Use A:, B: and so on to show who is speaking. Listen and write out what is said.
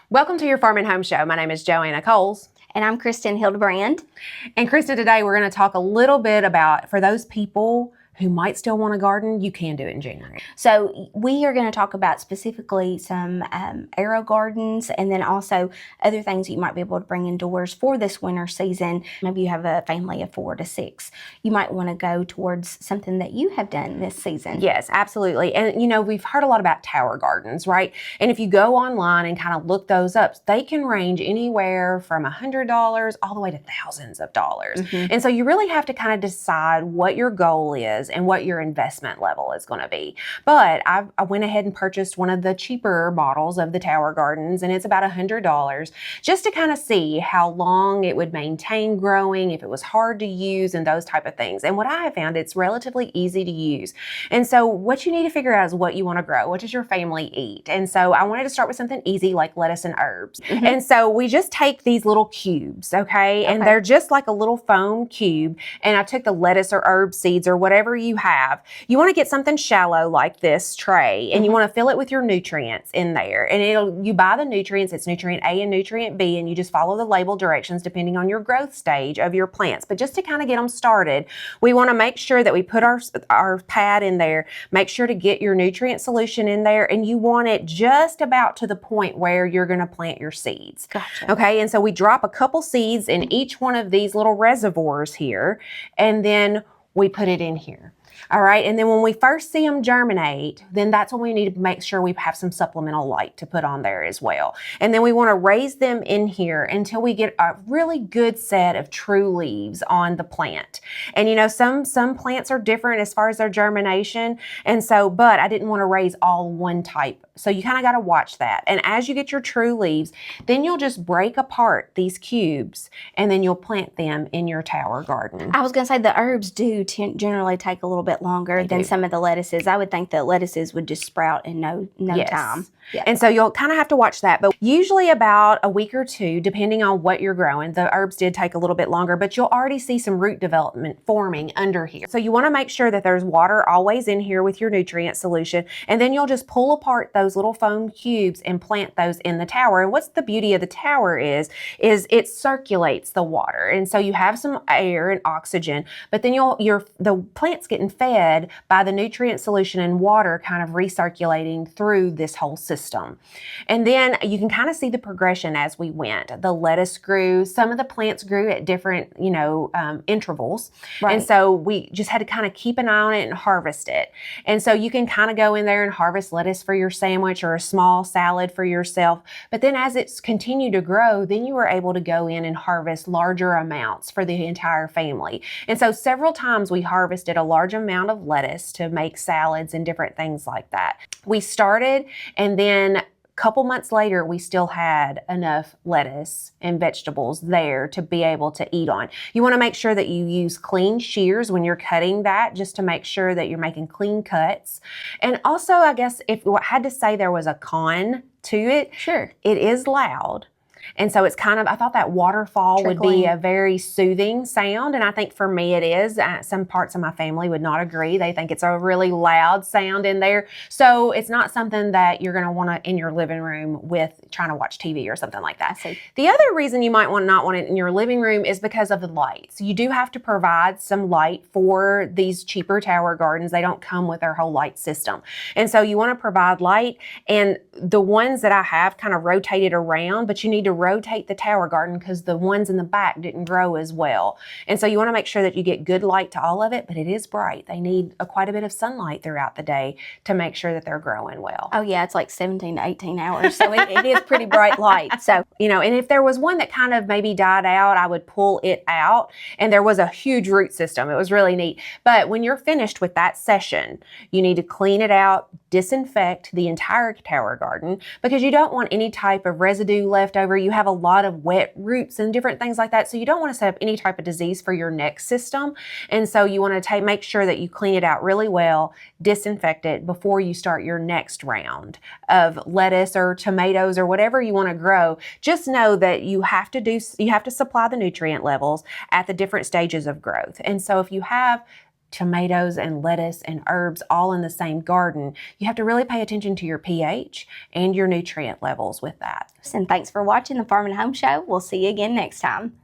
A: Welcome to your Farm and Home Show. My name is Joanna Coles.
B: And I'm Kristin Hildabrand.
A: And Kristin, today we're going to talk a little bit about, for those people who might still want to garden, you can do it in January.
B: So we are going to talk about specifically some AeroGardens, and then also other things you might be able to bring indoors for this winter season. Maybe you have a family of 4 to 6. You might want to go towards something that you have done this season.
A: Yes, absolutely. And you know, we've heard a lot about tower gardens, right? And if you go online and kind of look those up, they can range anywhere from $100 all the way to thousands of dollars.
B: Mm-hmm.
A: And so you really have to kind of decide what your goal is and what your investment level is going to be. But I went ahead and purchased one of the cheaper models of the tower gardens, and it's about $100 just to kind of see how long it would maintain growing, if it was hard to use, and those type of things. And what I have found, it's relatively easy to use. And so what you need to figure out is what you want to grow. What does your family eat? And so I wanted to start with something easy like lettuce and herbs.
B: Mm-hmm.
A: And so we just take these little cubes, okay? And they're just like a little foam cube. And I took the lettuce or herb seeds or whatever you have. You want to get something shallow like this tray, and you want to fill it with your nutrients in there. And you buy the nutrients, it's nutrient A and nutrient B, and you just follow the label directions depending on your growth stage of your plants. But just to kind of get them started, we want to make sure that we put our pad in there, make sure to get your nutrient solution in there, and you want it just about to the point where you're going to plant your seeds.
B: Gotcha.
A: Okay, and so we drop a couple seeds in each one of these little reservoirs here, and then we put it in here. All right, and then when we first see them germinate, then that's when we need to make sure we have some supplemental light to put on there as well. And then we want to raise them in here until we get a really good set of true leaves on the plant. And you know, some plants are different as far as their germination, and so, but I didn't want to raise all one type. So you kind of got to watch that. And as you get your true leaves, then you'll just break apart these cubes and then you'll plant them in your tower garden.
B: I was going to say the herbs do generally take a little bit longer than some of the lettuces. I would think that lettuces would just sprout in no time.
A: Yeah. And so you'll kind of have to watch that, but usually about a week or two, depending on what you're growing. The herbs did take a little bit longer, but you'll already see some root development forming under here. So you want to make sure that there's water always in here with your nutrient solution, and then you'll just pull apart those little foam cubes and plant those in the tower. And what's the beauty of the tower is it circulates the water, and so you have some air and oxygen, but then the plant's getting fed by the nutrient solution and water kind of recirculating through this whole system. And then you can kind of see the progression as we went. The lettuce grew, some of the plants grew at different, intervals. Right. And so we just had to kind of keep an eye on it and harvest it. And so you can kind of go in there and harvest lettuce for your sandwich or a small salad for yourself. But then as it's continued to grow, then you were able to go in and harvest larger amounts for the entire family. And so several times we harvested a large amount of lettuce to make salads and different things like that. We started, and then a couple months later, we still had enough lettuce and vegetables there to be able to eat on. You want to make sure that you use clean shears when you're cutting that, just to make sure that you're making clean cuts. And also, I guess if I had to say there was a con to it,
B: sure,
A: it is loud. And so it's kind of, I thought that waterfall would be a very soothing sound. And I think for me it is. Some parts of my family would not agree. They think it's a really loud sound in there. So it's not something that you're going to want to in your living room with trying to watch TV or something like that. The other reason you might not want it in your living room is because of the light. So you do have to provide some light for these cheaper tower gardens. They don't come with their whole light system. And so you want to provide light. And the ones that I have kind of rotated around, but you need to rotate the tower garden because the ones in the back didn't grow as well. And so you want to make sure that you get good light to all of it, but it is bright. They need quite a bit of sunlight throughout the day to make sure that they're growing well.
B: Oh yeah, it's like 17 to 18 hours. So it is pretty bright light. So,
A: and if there was one that kind of maybe died out, I would pull it out, and there was a huge root system. It was really neat. But when you're finished with that session, you need to clean it out, disinfect the entire tower garden, because you don't want any type of residue left over. You have a lot of wet roots and different things like that. So you don't want to set up any type of disease for your next system. And so you want to make sure that you clean it out really well, disinfect it before you start your next round of lettuce or tomatoes or whatever you want to grow. Just know that you have to supply the nutrient levels at the different stages of growth. And so if you have tomatoes and lettuce and herbs all in the same garden, you have to really pay attention to your pH and your nutrient levels with that.
B: And thanks for watching the Farm and Home Show. We'll see you again next time.